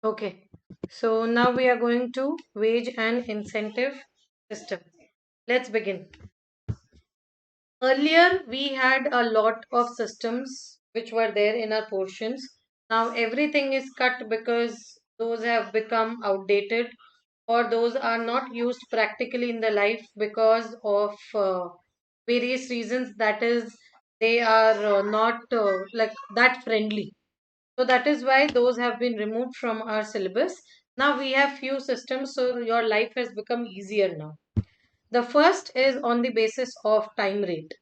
Okay, so now we are going to wage and incentive system. Let's begin. Earlier, we had a lot of systems which were there in our portions. Now everything is cut because those have become outdated or those are not used practically in the life because of various reasons. That is, they are not like that friendly. So that is why those have been removed from our syllabus. Now we have few systems, so your life has become easier now. The first is on the basis of time rate.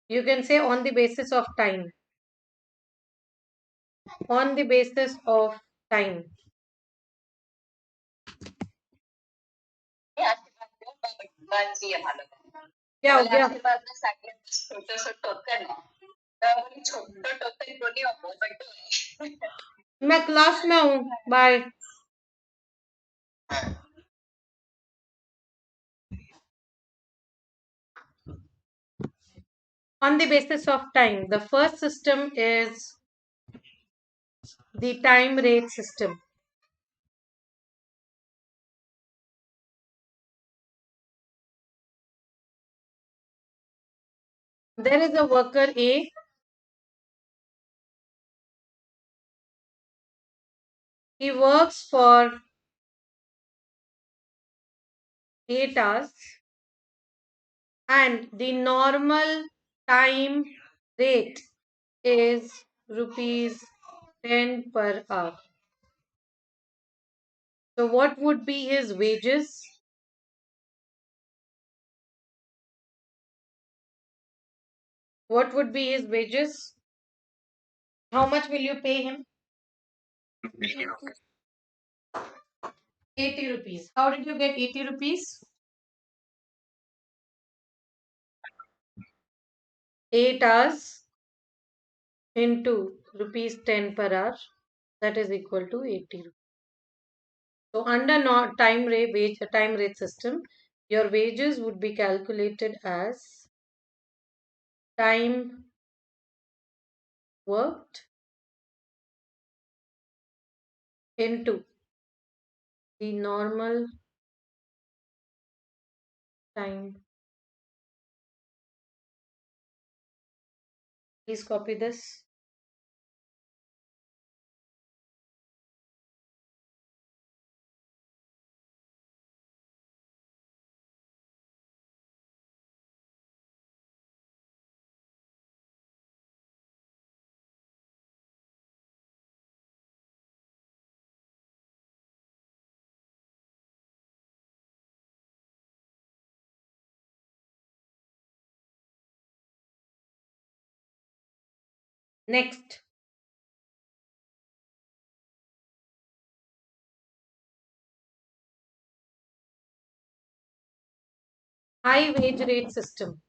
You can say on the basis of time. On the basis of time. क्या हो गया मैं class में हूँ bye On the basis of time. The first system is the time rate system. There is a worker A. He works for 8 hours and the normal time rate is rupees 10 per hour. So what would be his wages? What would be his wages? How much will you pay him? 80 rupees. How did you get 80 rupees? 8 hours into rupees 10 per hour. That is equal to 80 rupees. So under time rate system, your wages would be calculated as time worked into the normal time. Please copy this. Next, high wage rate system.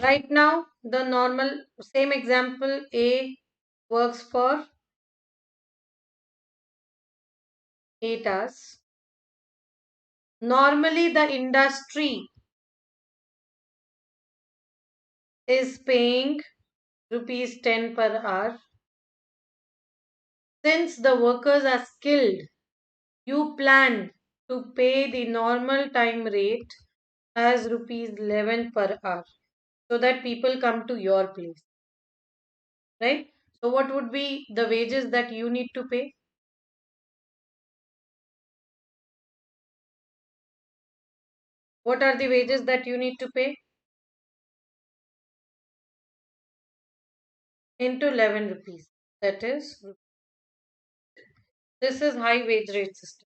Right now, the normal same example A works for 8 hours. Normally, the industry is paying rupees 10 per hour. Since the workers are skilled, you plan to pay the normal time rate as rupees 11 per hour so that people come to your place, right? So, what would be the wages that you need to pay? What are the wages that you need to pay? Into 11 rupees. That is, this is high wage rate system.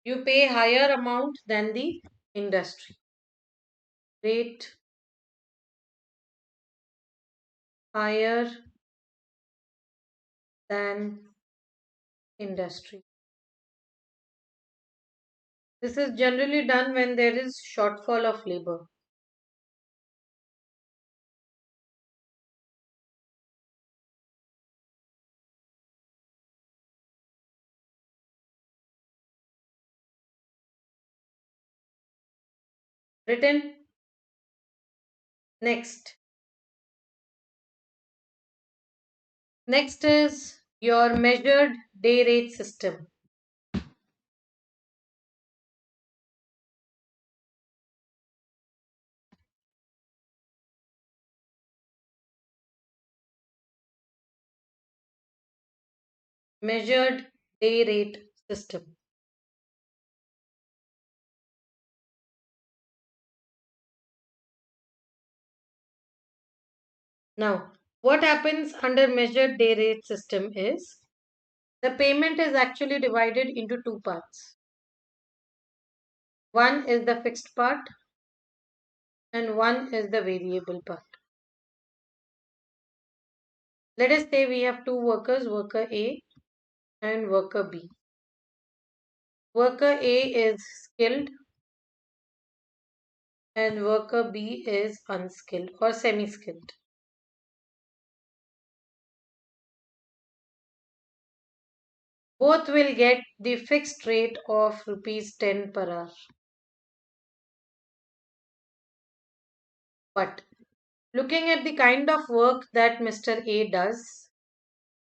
You pay higher amount than the industry. Rate higher than industry. This is generally done when there is shortfall of labor. written. Next. Next is your measured day rate system. Measured day rate system. Now, what happens under measured day rate system is the payment is actually divided into two parts. One is the fixed part and one is the variable part. Let us say we have two workers, worker A and worker B. Worker A is skilled and worker B is unskilled or semi-skilled. Both will get the fixed rate of rupees 10 per hour. But looking at the kind of work that Mr. A does,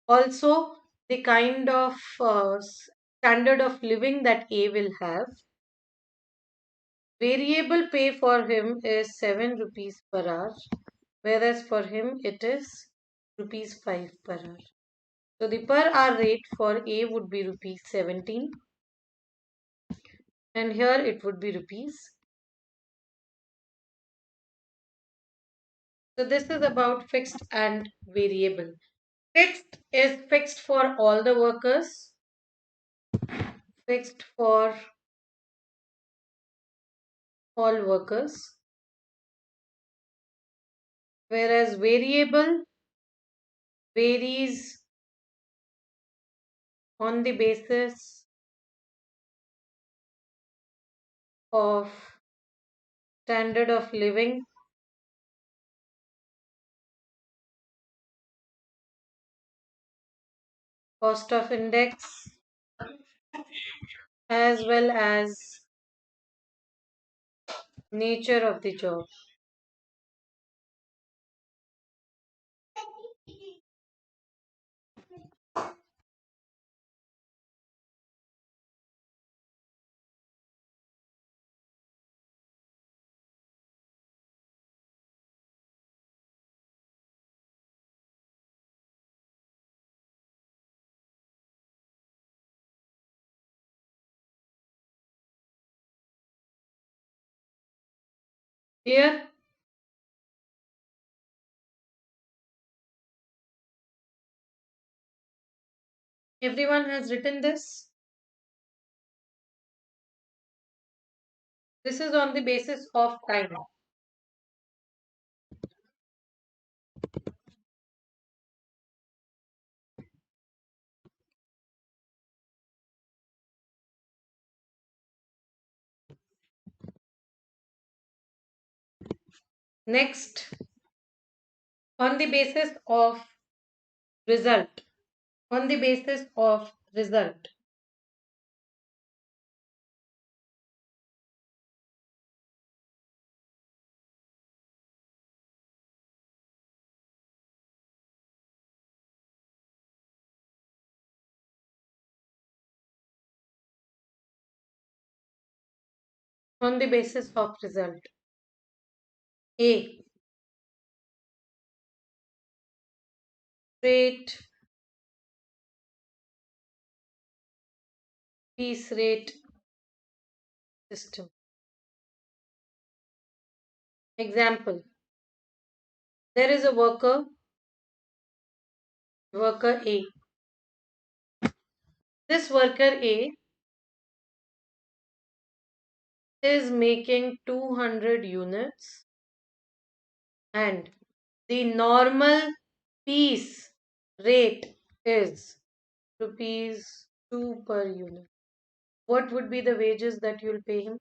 also the kind of standard of living that A will have, variable pay for him is 7 rupees per hour, whereas for him it is rupees 5 per hour. So the per hour rate for A would be rupees 17 and here it would be rupees. So this is about fixed and variable. Fixed is fixed for all the workers, fixed for all workers, whereas variable varies on the basis of standard of living, cost of index, as well as nature of the job. Here, everyone has written this. This is on the basis of time. Next, on the basis of result. On the basis of result. On the basis of result. A. Rate, piece rate system. Example. There is a worker, worker A. This worker A is making 200 units and the normal piece rate is rupees 2 per unit. What would be the wages that you'll pay him?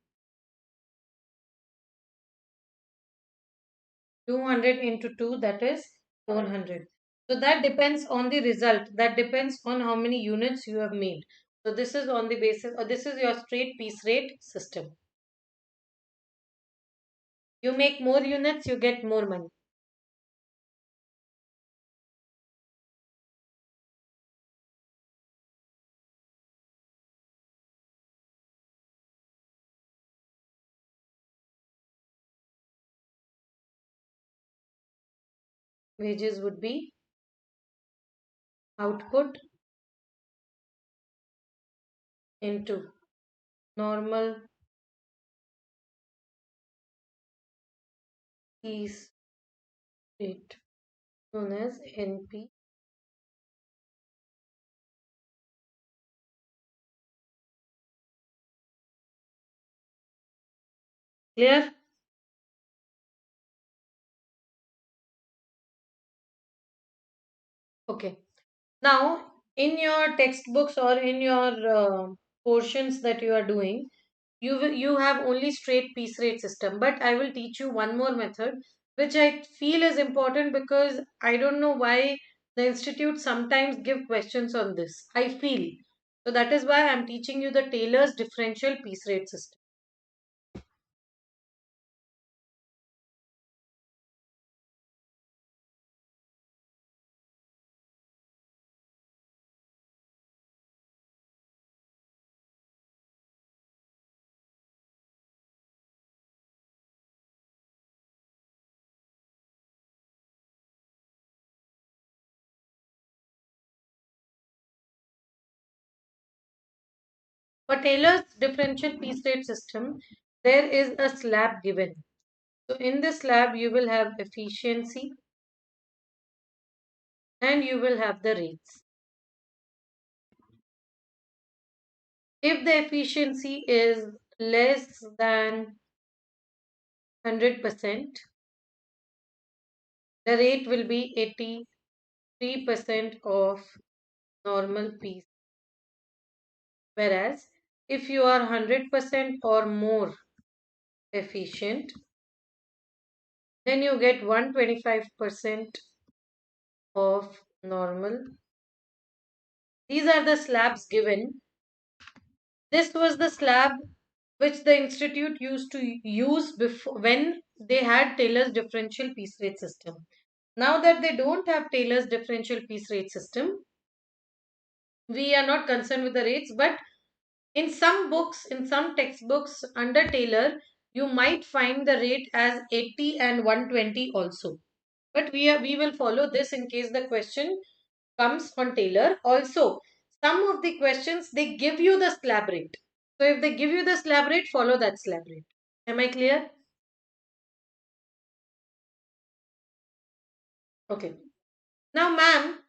200 into 2, that is 400. So that depends on the result. That depends on how many units you have made. So this is on the basis, or this is your straight piece rate system. You make more units, you get more money. Wages would be output into normal piece rate, known as NP. Clear? Okay. Now, in your textbooks or in your portions that you are doing, you have only straight piece rate system. But I will teach you one more method, which I feel is important because I don't know why the institute sometimes give questions on this. I feel so that is why I'm teaching you the Taylor's differential piece rate system. For Taylor's differential piece rate system, there is a slab given. So in this slab, you will have efficiency and you will have the rates. If the efficiency is less than 100%, the rate will be 83% of normal piece. Whereas if you are 100% or more efficient, then you get 125% of normal. These are the slabs given. This was the slab which the institute used to use before when they had Taylor's differential piece rate system. Now that they don't have Taylor's differential piece rate system, we are not concerned with the rates, but in some books, in some textbooks under Taylor, you might find the rate as 80 and 120 also. But we will follow this in case the question comes on Taylor. Also, some of the questions they give you the slab rate. So if they give you the slab rate, follow that slab rate. Am I clear? Okay. Now, ma'am,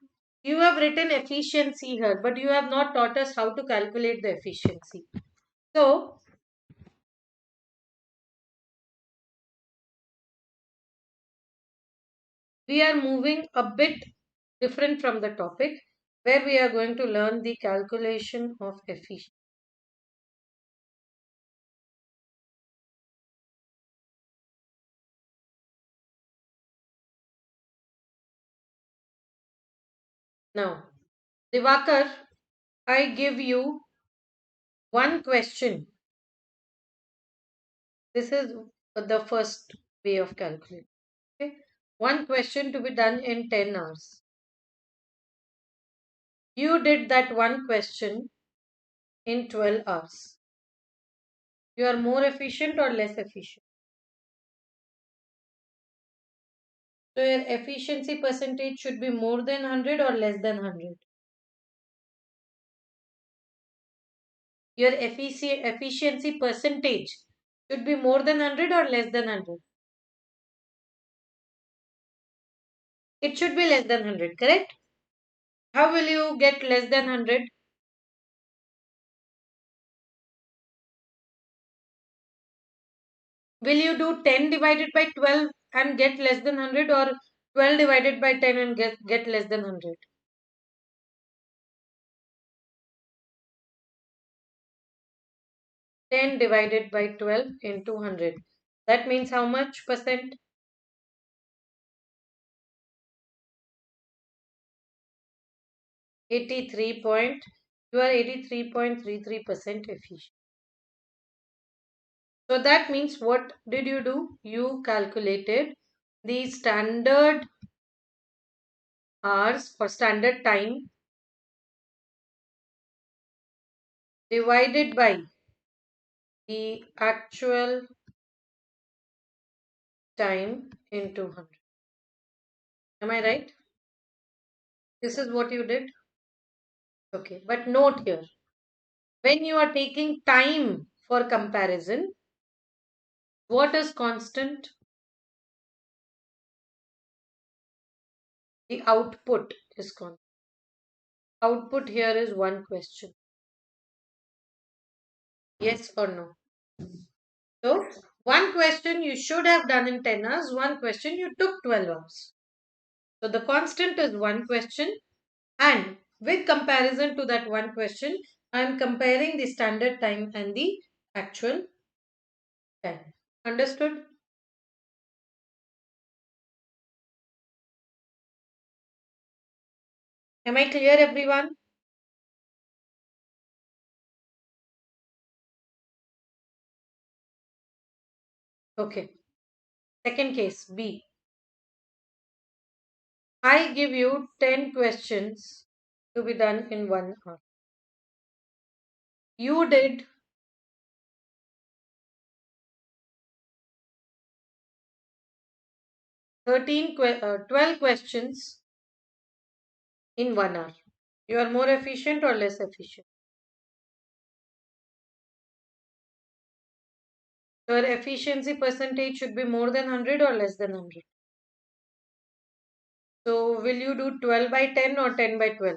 you have written efficiency here, but you have not taught us how to calculate the efficiency. So, we are moving a bit different from the topic where we are going to learn the calculation of efficiency. Now, Divakar, I give you one question. This is the first way of calculating. Okay? One question to be done in 10 hours. You did that one question in 12 hours. You are more efficient or less efficient? So your efficiency percentage should be more than 100 or less than 100. Your efficiency percentage should be more than 100 or less than 100. It should be less than 100, correct? How will you get less than 100? Will you do 10 divided by 12 and get less than 100, or 12 divided by 10 and get less than 100? 10 divided by 12 into 100. That means how much percent? 83 point. You are 83.33% efficient. So that means what did you do? You calculated the standard hours or standard time divided by the actual time into 100. Am I right? This is what you did? Okay, but note here, when you are taking time for comparison, what is constant? The output is constant. Output here is one question. Yes or no? So, one question you should have done in 10 hours, one question you took 12 hours. So, the constant is one question, and with comparison to that one question, I am comparing the standard time and the actual time. Understood? Am I clear, everyone? Okay. Second case, B. I give you 10 questions to be done in 1 hour. You did 12 questions in 1 hour. You are more efficient or less efficient? Your efficiency percentage should be more than 100 or less than 100. So, will you do 12 by 10 or 10 by 12?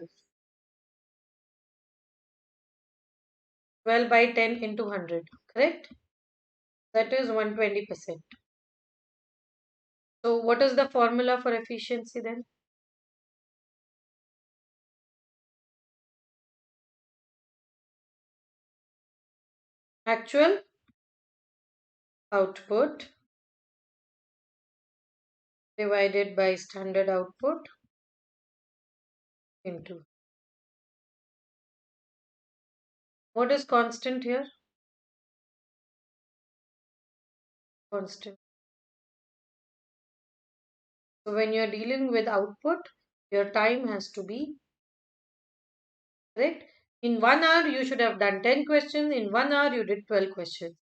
12 by 10 into 100, correct? That is 120%. So, what is the formula for efficiency then? Actual output divided by standard output into. What is constant here? Constant. So, when you are dealing with output, your time has to be correct. In 1 hour, you should have done 10 questions. In 1 hour, you did 12 questions.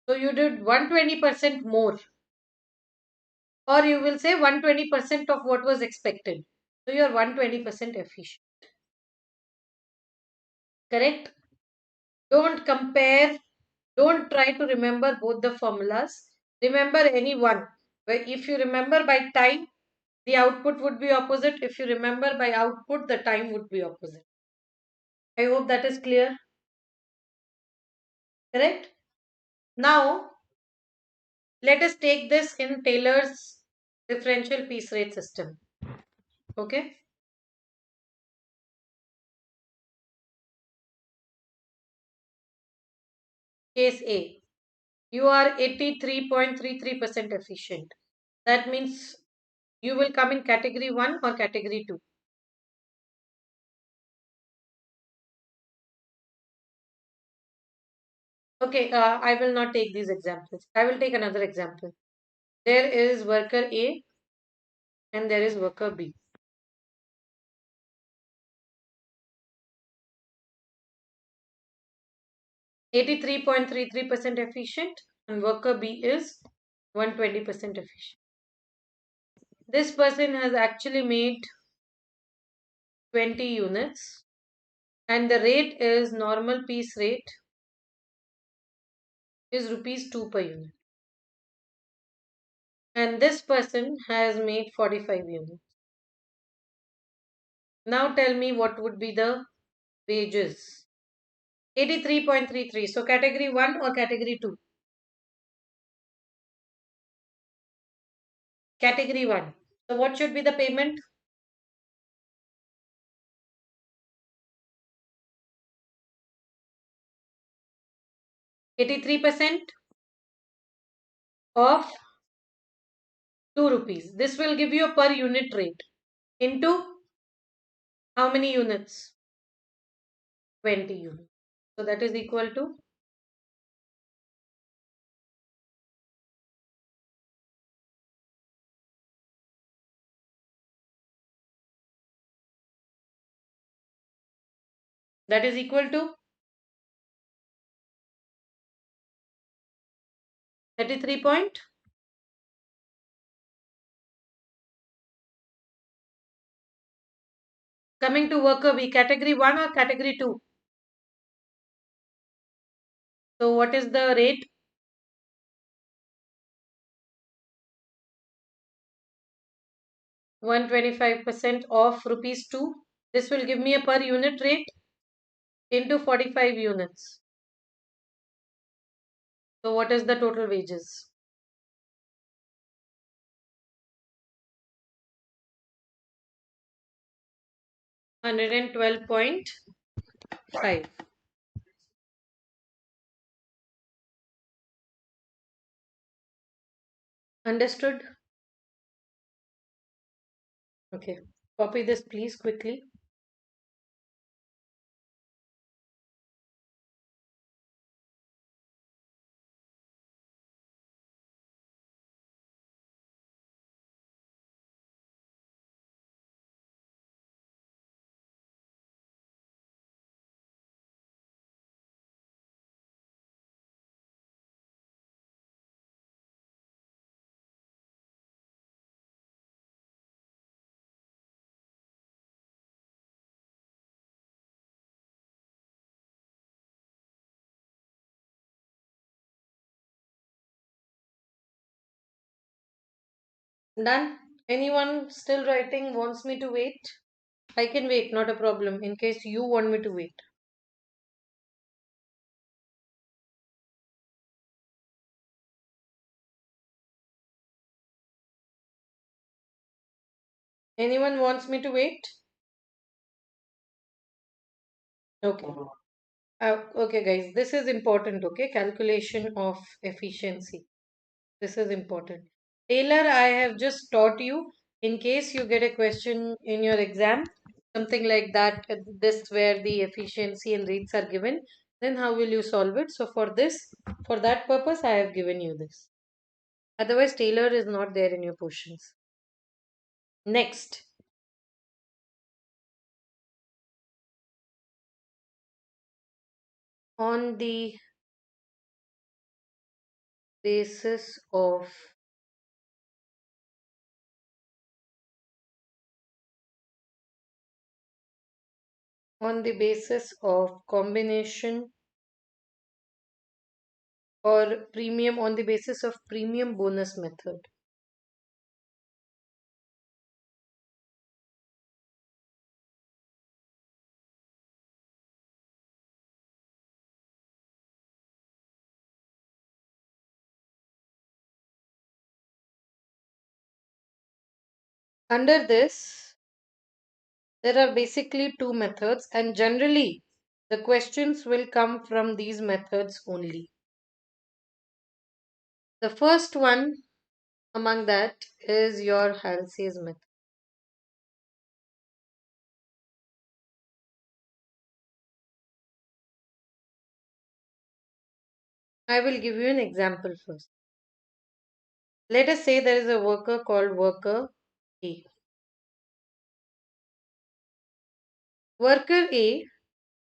So, you did 120% more. Or you will say 120% of what was expected. So, you are 120% efficient. Correct? Don't compare. Don't try to remember both the formulas. Remember any one. If you remember by time, the output would be opposite. If you remember by output, the time would be opposite. I hope that is clear. Correct? Now, let us take this in Taylor's differential piece rate system. Okay? Case A. You are 83.33% efficient. That means you will come in category 1 or category 2. Okay, I will not take these examples. I will take another example. There is worker A and there is worker B. 83.33% efficient and worker B is 120% efficient. This person has actually made 20 units and the rate is normal piece rate is rupees 2 per unit. And this person has made 45 units. Now tell me what would be the wages. 83.33. So category 1 or category 2? Category 1. So what should be the payment? 83% of 2 rupees. This will give you a per unit rate into how many units? 20 units. So that is equal to That is equal to 33 point. Coming to worker B, category 1 or category 2? So what is the rate? 125% of rupees 2. This will give me a per unit rate into 45 units. So what is the total wages? 112.5. Understood? Okay. Copy this please quickly. Done? Anyone still writing wants me to wait? I can wait, not a problem, in case you want me to wait. Anyone wants me to wait? Okay. Okay, guys, this is important, okay? Calculation of efficiency. This is important. Taylor, I have just taught you in case you get a question in your exam, something like that, this where the efficiency and rates are given, then how will you solve it? So for this, for that purpose, I have given you this. Otherwise, Taylor is not there in your portions. Next, on the basis of combination or premium on the basis of premium bonus method. Under this, there are basically two methods, and generally, the questions will come from these methods only. The first one among that is your Halsey's method. I will give you an example first. Let us say there is a worker called worker A. Worker A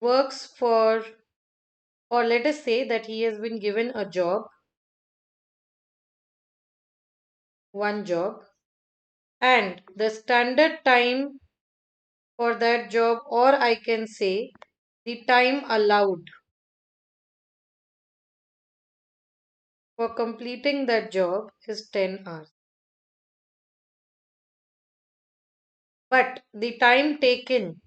works for, or let us say that he has been given a job, one job, and the standard time for that job, or I can say the time allowed for completing that job is 10 hours. But the time taken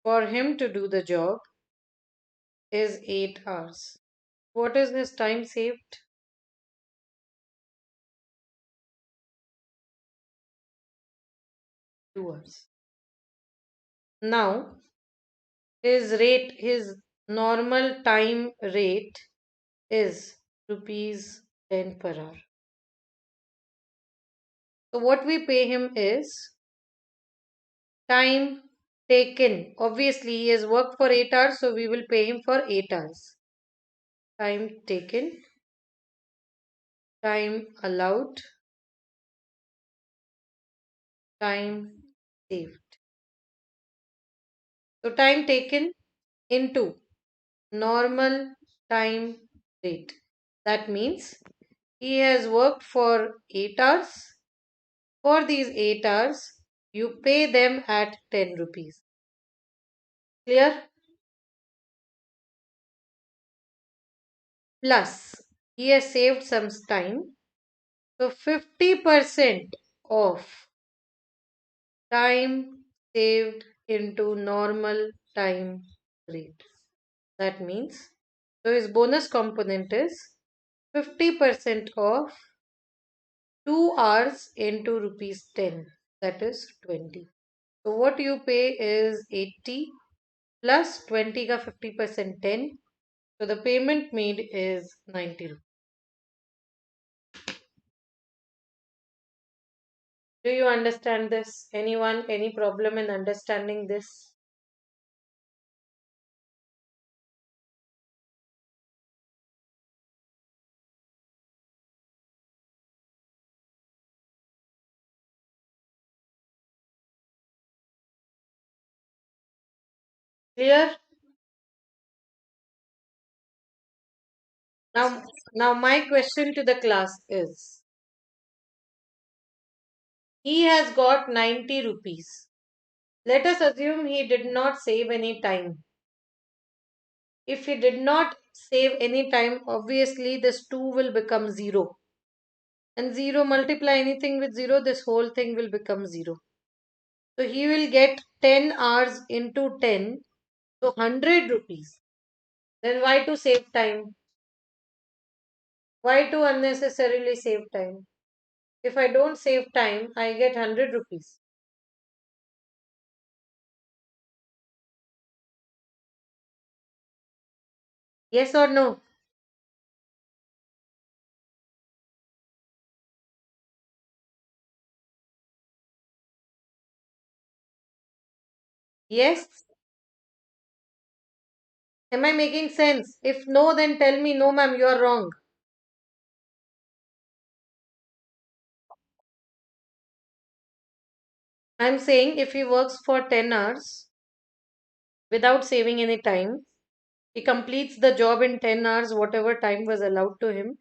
for him to do the job is 8 hours. What is his time saved? 2 hours. Now, his normal time rate is rupees 10 per hour. So, what we pay him is time taken. Obviously, he has worked for 8 hours, so we will pay him for 8 hours. Time taken, time allowed, time saved. So time taken into normal time rate. That means he has worked for 8 hours. For these 8 hours, you pay them at 10 rupees. Clear? Plus, he has saved some time. So 50% of time saved into normal time rate. That means, so his bonus component is 50% of 2 hours into rupees 10. That is 20. So what you pay is 80 plus 20 ka 50% 10. So the payment made is 90 rupees. Do you understand this? Anyone, any problem in understanding this? Clear? Now my question to the class is, he has got 90 rupees. Let us assume he did not save any time. If he did not save any time, obviously this 2 will become 0. And 0 multiply anything with 0, this whole thing will become 0. So he will get 10 hours into 10, so 100 rupees. Then why to save time? Why to unnecessarily save time? If I don't save time, I get 100 rupees. Yes or no? Yes? Am I making sense? If no, then tell me, no, ma'am, you are wrong. I'm saying if he works for 10 hours without saving any time, he completes the job in 10 hours, whatever time was allowed to him.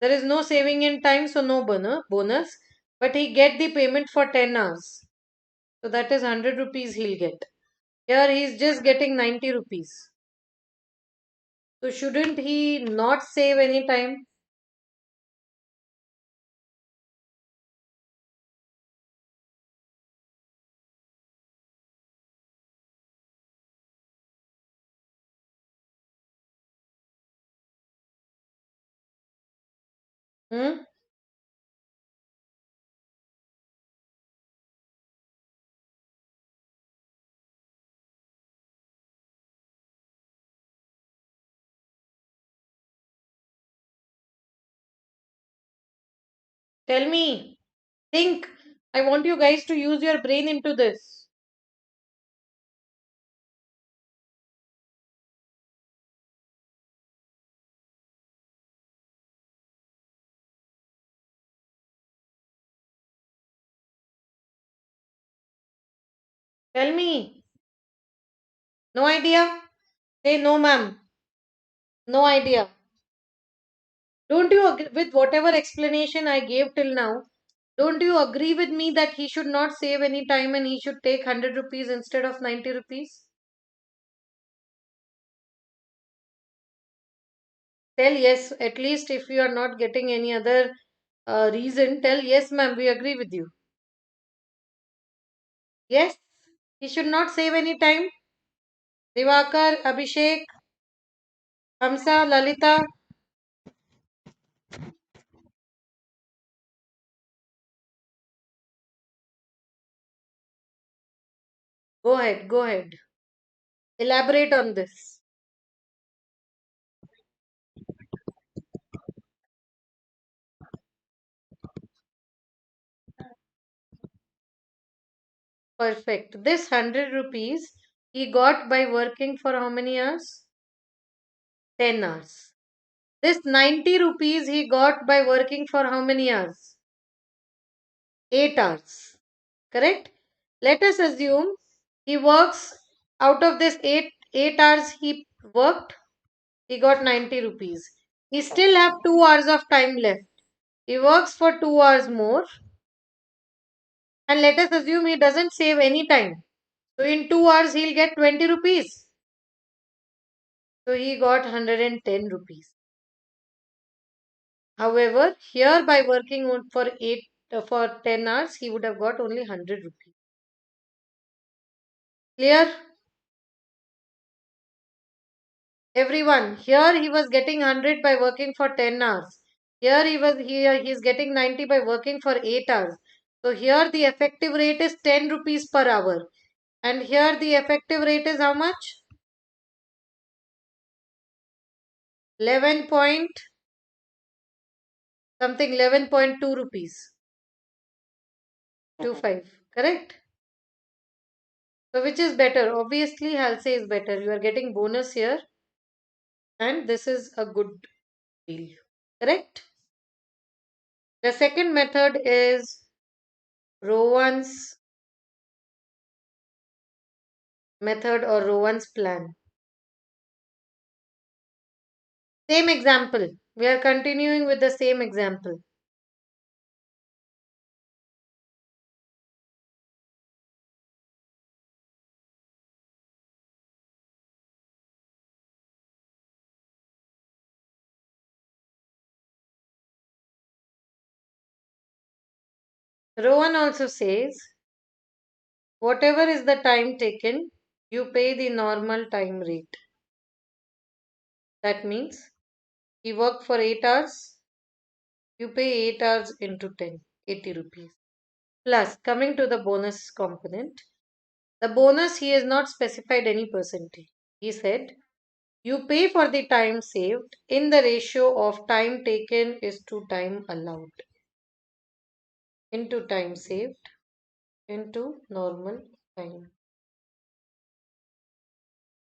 There is no saving in time, so no bonus. But he get the payment for 10 hours. So that is 100 rupees he'll get. Here he is just getting 90 rupees. So shouldn't he not save any time? Hmm? Tell me. Think. I want you guys to use your brain into this. Tell me. No idea? Say no, ma'am. No idea. Don't you agree with whatever explanation I gave till now? Don't you agree with me that he should not save any time and he should take 100 rupees instead of 90 rupees? Tell yes, at least if you are not getting any other reason, tell yes, ma'am, we agree with you. Yes, he should not save any time. Divakar, Abhishek, Hamsa, Lalita, go ahead, go ahead. Elaborate on this. Perfect. This 100 rupees he got by working for how many hours? 10 hours. This 90 rupees he got by working for how many hours? 8 hours. Correct? Let us assume he works Out of this 8 hours he worked, he got 90 rupees. He still have 2 hours of time left. He works for 2 hours more, and let us assume he doesn't save any time. So in 2 hours he'll get 20 rupees. So he got 110 rupees. However, here by working for 10 hours, he would have got only 100 rupees. Clear? Everyone, here he was getting 100 by working for 10 hours. He is getting 90 by working for 8 hours. So here the effective rate is 10 rupees per hour. And here the effective rate is how much? 11 point something, 11.2 rupees. 25. Correct? So which is better? Obviously, I'll say is better. You are getting bonus here, and this is a good deal. Correct? The second method is Rowan's method or Rowan's plan. Same example. We are continuing with the same example. Rowan also says whatever is the time taken, you pay the normal time rate. That means he worked for 8 hours, you pay 8 hours into 10, 80 rupees. Plus, coming to the bonus component, the bonus he has not specified any percentage. He said you pay for the time saved in the ratio of time taken is to time allowed into time saved into normal time.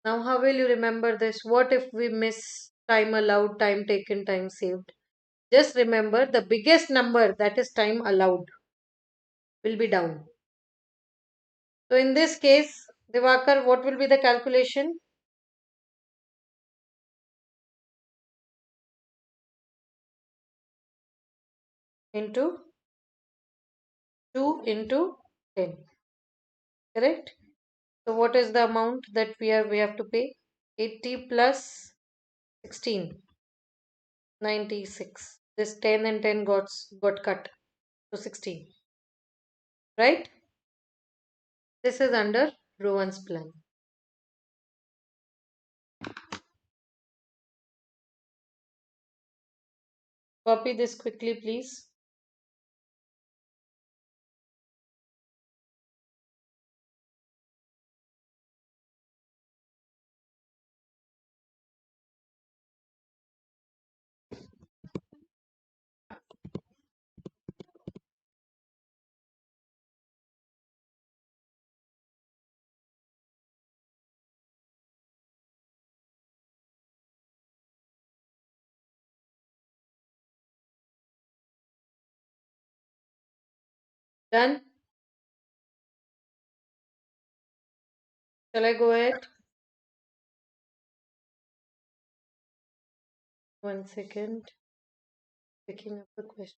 Now, how will you remember this? What if we miss time allowed, time taken, time saved? Just remember the biggest number, that is time allowed, will be down. So, in this case, Divakar, what will be the calculation? Into 2 into 10. Correct? So, what is the amount that we have to pay? 80 plus 16. 96. This 10 and 10 got cut to 16. Right? This is under Rowan's plan. Copy this quickly, please. Done? Shall I go ahead? One second. Picking up the question.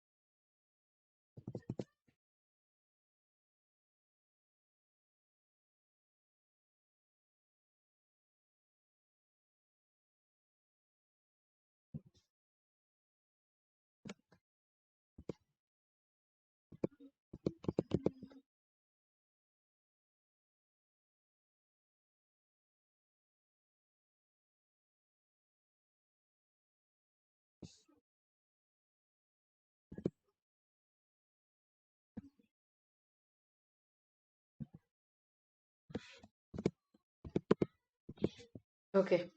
Okay.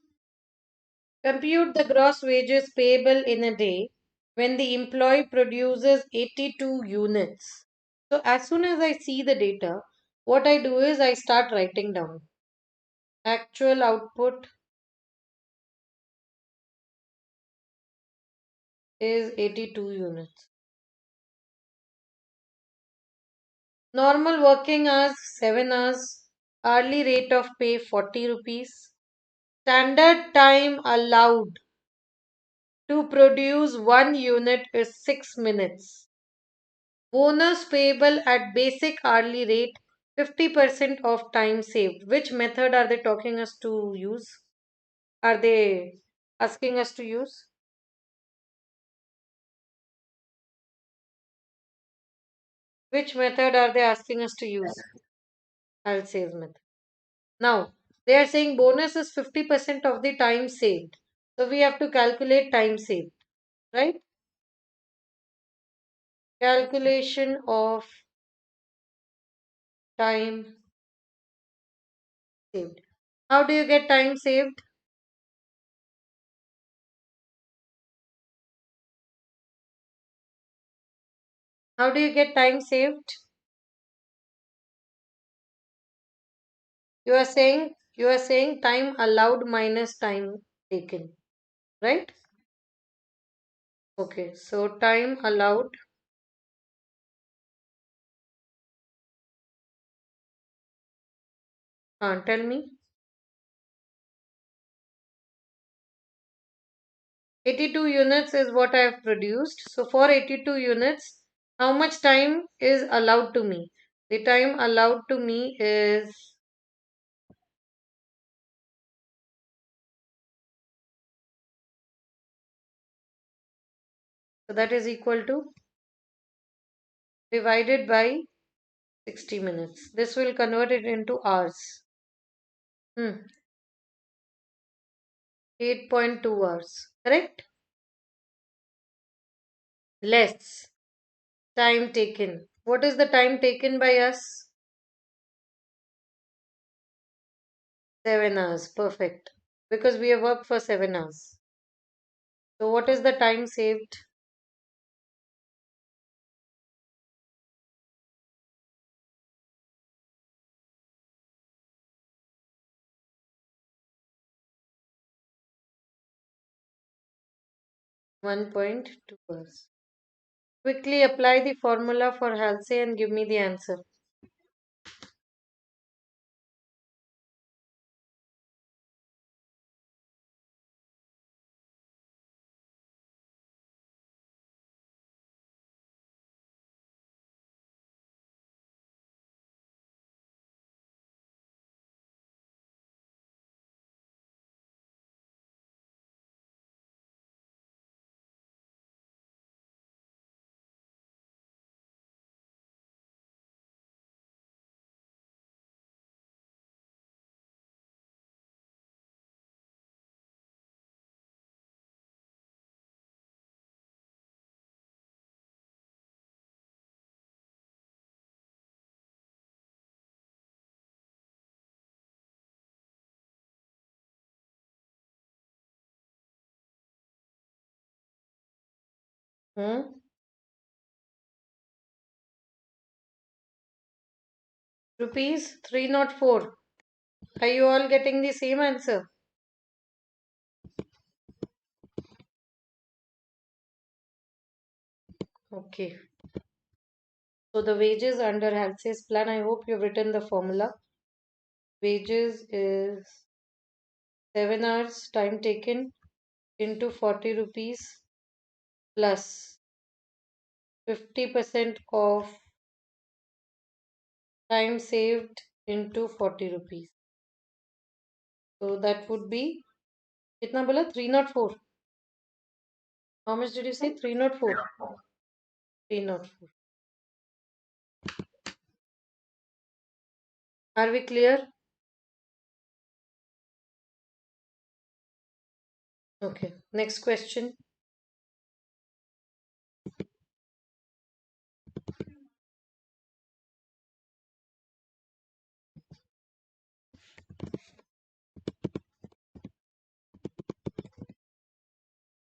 Compute the gross wages payable in a day when the employee produces 82 units. So, as soon as I see the data, what I do is I start writing down actual output is 82 units. Normal working hours 7 hours. Hourly rate of pay 40 rupees. Standard time allowed to produce one unit is 6 minutes. Bonus payable at basic hourly rate 50% of time saved. Which method are they talking us to use? Are they asking us to use? Which method are they asking us to use? I'll save method. Now, they are saying bonus is 50% of the time saved. So we have to calculate time saved, right? Calculation of time saved. How do you get time saved? How do you get time saved? You are saying time allowed minus time taken, right? Okay, so time allowed. Tell me. 82 units is what I have produced. So for 82 units, how much time is allowed to me? The time allowed to me is, so that is equal to divided by 60 minutes. This will convert it into hours. 8.2 hours. Correct? Less time taken. What is the time taken by us? 7 hours. Perfect. Because we have worked for 7 hours. So what is the time saved? 1.2 hours. Quickly apply the formula for Halsey and give me the answer. Hmm? Rupees 304. Are you all getting the same answer? Okay. So the wages under Halsey's plan, I hope you've written the formula. Wages is 7 hours time taken into 40 rupees plus 50% of time saved into 40 rupees. So that would be, kitna bola? 304. How much did you say? 304. 304. Are we clear? Okay. Next question.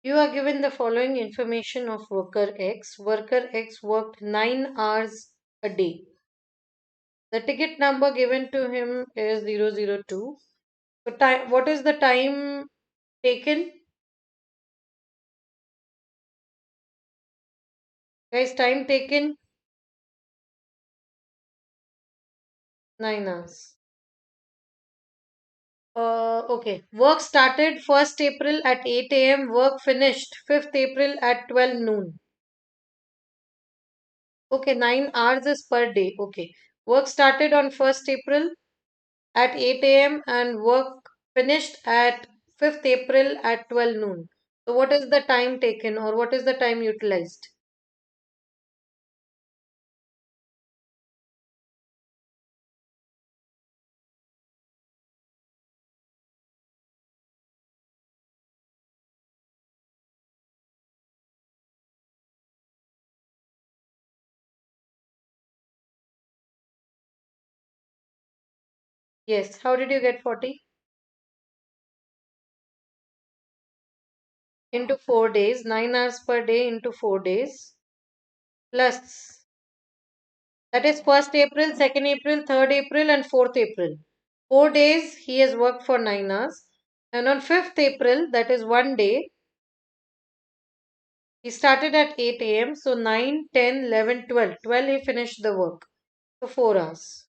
You are given the following information of worker X. Worker X worked 9 hours a day. The ticket number given to him is 002. So what is the time taken? Guys, time taken 9 hours. Okay. Work started 1st April at 8 a.m. Work finished 5th April at 12 noon. Okay, 9 hours is per day. Okay. Work started on 1st April at 8 a.m. and work finished at 5th April at 12 noon. So, what is the time taken or what is the time utilized? Yes. How did you get 40? Into 4 days, 9 hours per day into 4 days, plus that is 1st April, 2nd April, 3rd April, and 4th April. 4 days he has worked for 9 hours, and on 5th April, that is one day, he started at 8 a.m. So 9, 10, 11, 12. 12 he finished the work. So 4 hours.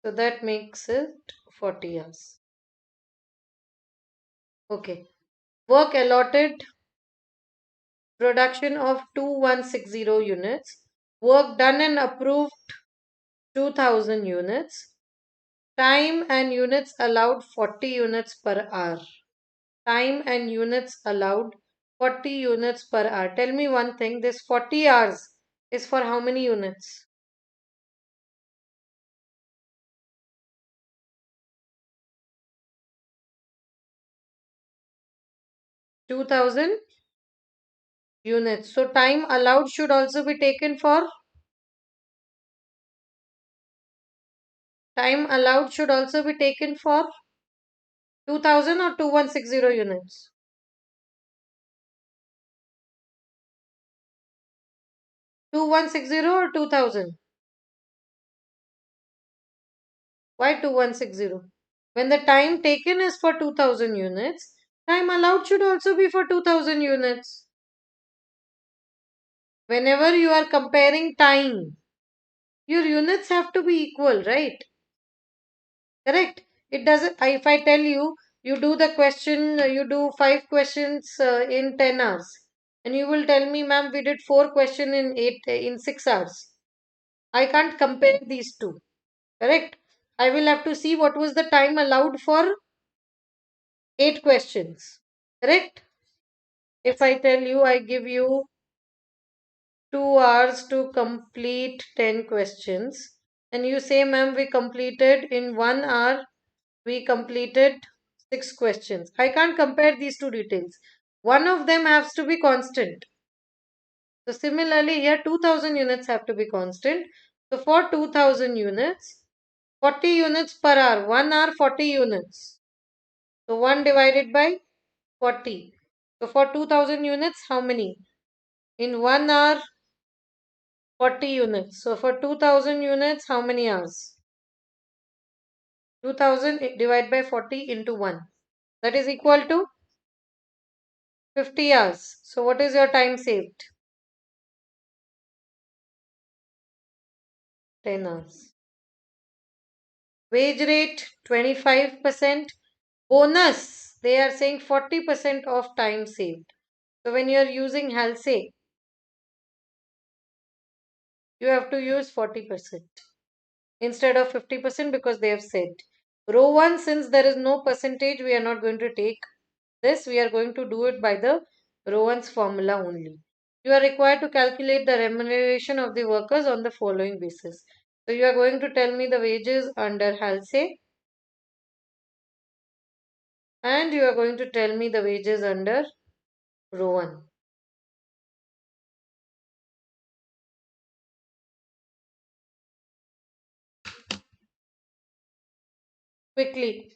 So that makes it 40 hours. Okay. Work allotted production of 2160 units. Work done and approved 2000 units. Time and units allowed 40 units per hour. Time and units allowed 40 units per hour. Tell me one thing, this 40 hours is for how many units? 2000 units. So time allowed should also be taken for time allowed should also be taken for 2000 or 2160 units. 2160 or 2000? Why 2160? When the time taken is for 2000 units, time allowed should also be for 2000 units. Whenever you are comparing time, your units have to be equal, right? Correct. It doesn't. If I tell you, you do the question, you do 5 questions in 10 hours, and you will tell me, ma'am, we did 4 questions in 6 hours. I can't compare these two. Correct. I will have to see what was the time allowed for 8 questions. Correct. If I tell you, I give you 2 hours to complete 10 questions, and you say, ma'am, we completed in 1 hour, we completed 6 questions. I can't compare these two details. One of them has to be constant. So, similarly, here 2000 units have to be constant. So, for 2000 units, 40 units per hour, 1 hour 40 units. So, 1 divided by 40. So, for 2000 units, how many? In 1 hour, 40 units. So, for 2000 units, how many hours? 2000 divided by 40 into 1. That is equal to 50 hours. So, what is your time saved? 10 hours. Wage rate 25%. Bonus, they are saying 40% of time saved. So, when you are using Halsey, you have to use 40% instead of 50% because they have said. Row 1, since there is no percentage, we are not going to take this. We are going to do it by the row 1's formula only. You are required to calculate the remuneration of the workers on the following basis. So, you are going to tell me the wages under Halsey, and you are going to tell me the wages under row 1. Quickly.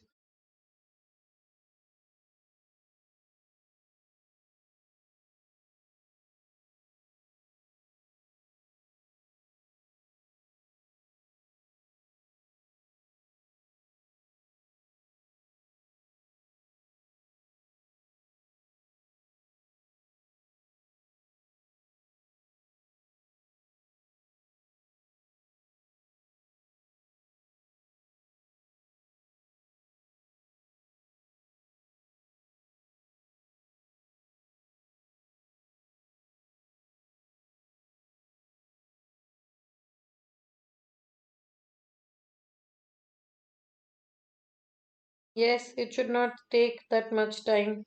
Yes, it should not take that much time.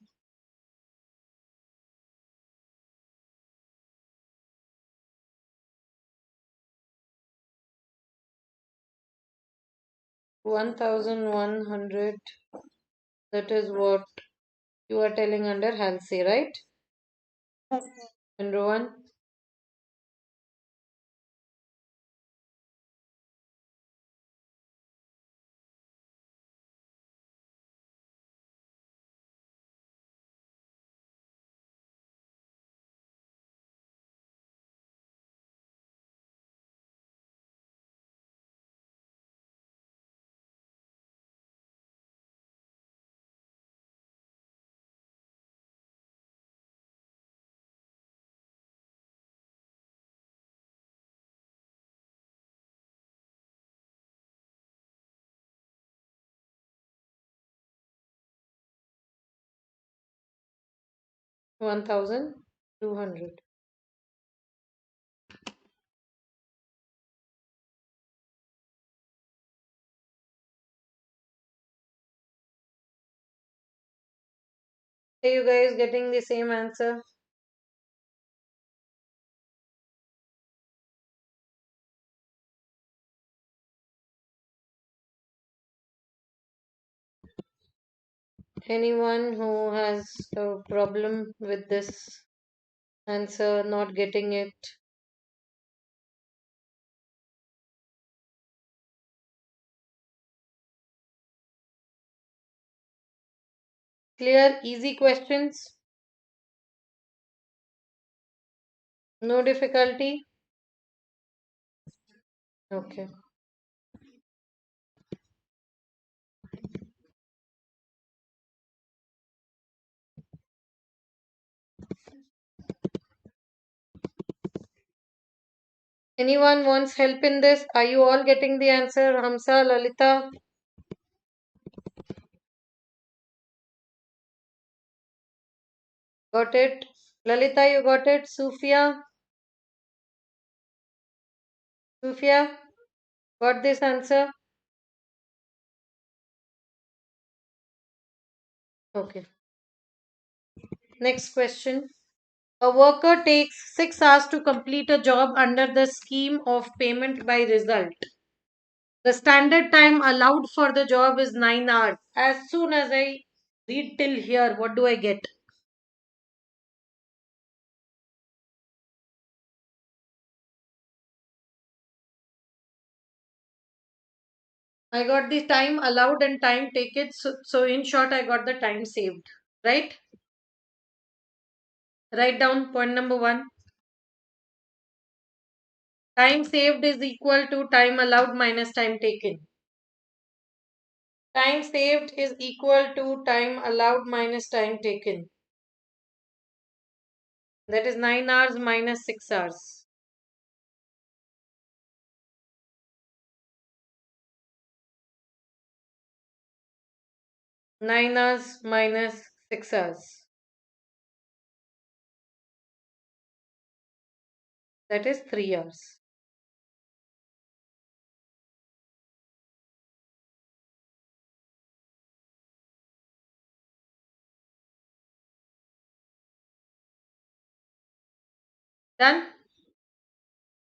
1100. That is what you are telling under Halsey, right? And Rowan, 1200. Are you guys getting the same answer? Anyone who has a problem with this answer, not getting it? Clear, easy questions? No difficulty? Okay. Anyone wants help in this? Are you all getting the answer? Hamsa, Lalita? Got it? Lalita, you got it? Sufia? Sufia? Got this answer? Okay. Next question. A worker takes 6 hours to complete a job under the scheme of payment by result. The standard time allowed for the job is 9 hours. As soon as I read till here, what do I get? I got the time allowed and time taken. So in short, I got the time saved. Right? Write down point number one. Time saved is equal to time allowed minus time taken. Time saved is equal to time allowed minus time taken. That is 9 hours minus 6 hours. 9 hours minus 6 hours. That is 3 hours. Done?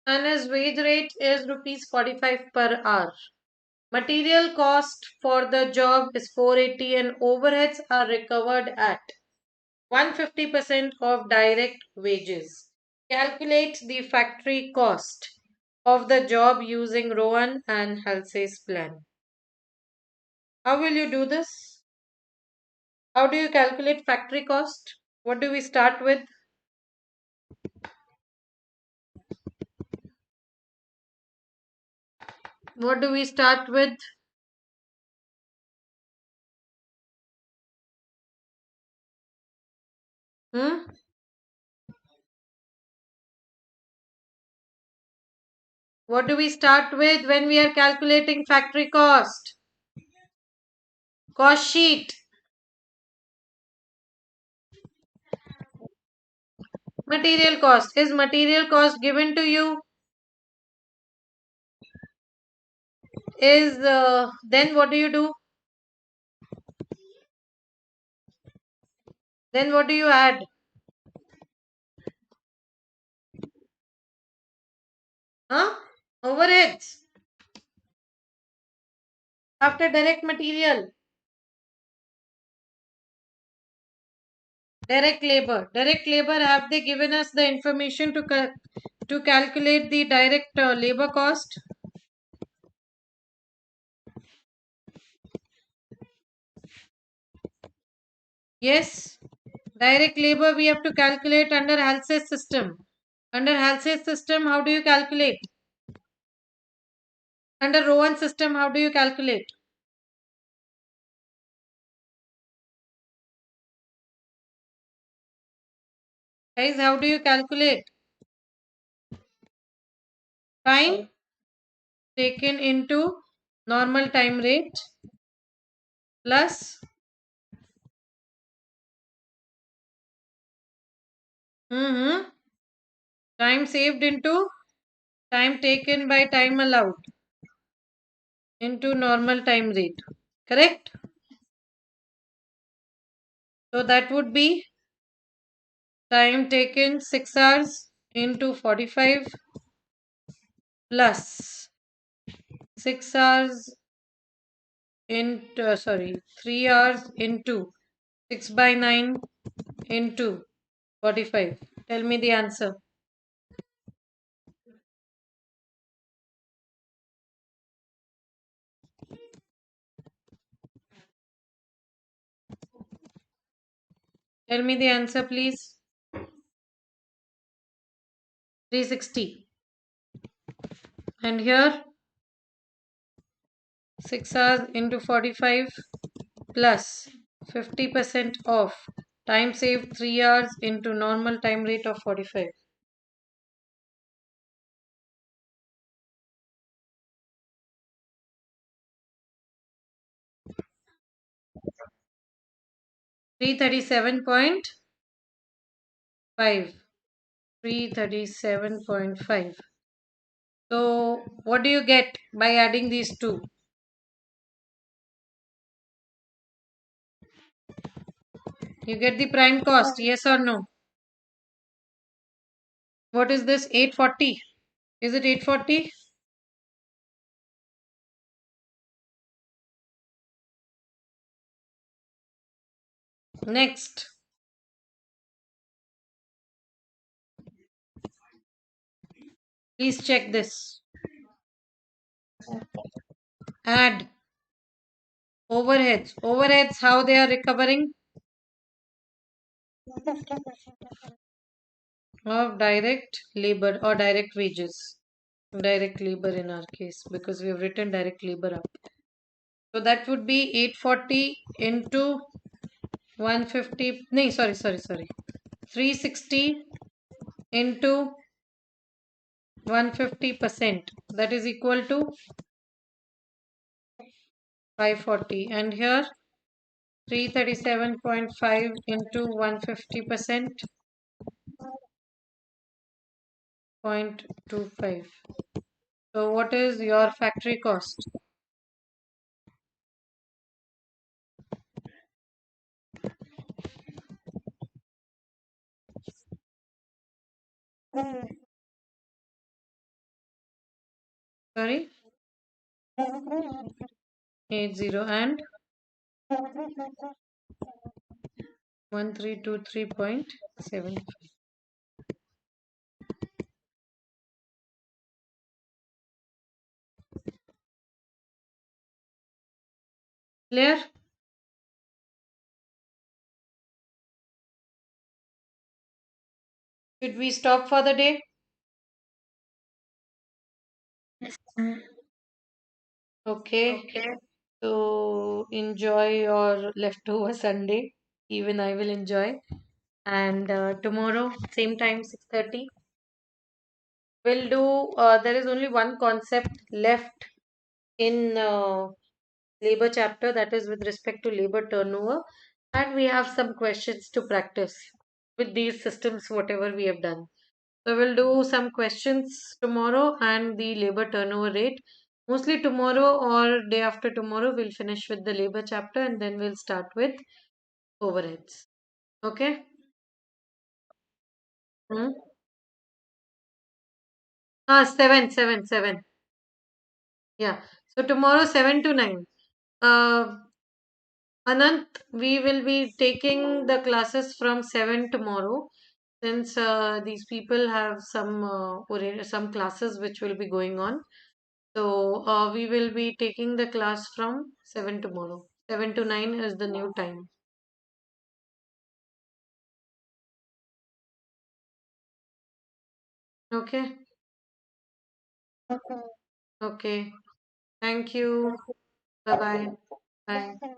And his wage rate is rupees 45 per hour. Material cost for the job is 480 and overheads are recovered at 150% of direct wages. Calculate the factory cost of the job using Rowan and Halsey's plan. How will you do this? How do you calculate factory cost? What do we start with? What do we start with? Hmm? What do we start with when we are calculating factory cost? Cost sheet. Material cost. Is material cost given to you? Is then what do you do? Then what do you add? Huh? Overheads. After direct material. Direct labor. Direct labor, have they given us the information to calculate the direct labor cost? Yes. Direct labor we have to calculate under Halsey's system. Under Halsey's system, how do you calculate? Under Rowan system, how do you calculate? Guys, how do you calculate? Time taken into normal time rate plus time saved into time taken by time allowed into normal time rate. Correct? So that would be time taken 6 hours into 45 plus 6 hours into 3 hours into 6 by 9 into 45. Tell me the answer. Tell me the answer, please. 360. And here 6 hours into 45 plus 50% of time saved 3 hours into normal time rate of 45. $337.5. 337.5. So what do you get by adding these two? You get the prime cost, yes or no? What is this? 840. Is it 840? Next. Please check this. Add overheads. Overheads, how they are recovering? Of direct labor or direct wages. Direct labor in our case, because we have written direct labor up. So that would be 840 into 150. No, sorry. 360 into 150%. That is equal to 540. And here 337.5 into 150%, 0.25. So what is your factory cost? Sorry? 80 and 1323.7. Clear? Should we stop for the day? Okay. So enjoy your leftover Sunday. Even I will enjoy. And tomorrow, same time, 6:30, we'll do. There is only one concept left in labor chapter, that is with respect to labor turnover, and we have some questions to practice with these systems, whatever we have done. So we'll do some questions tomorrow and the labor turnover rate. Mostly tomorrow or day after tomorrow, we'll finish with the labor chapter and then we'll start with overheads. Okay? Hmm? 7. Yeah. So tomorrow 7 to 9. Uh, Anant, we will be taking the classes from 7 tomorrow, since these people have some classes which will be going on. So we will be taking the class from 7 tomorrow. 7 to 9 is the new time. Okay. Okay. Thank you. Bye bye. Bye.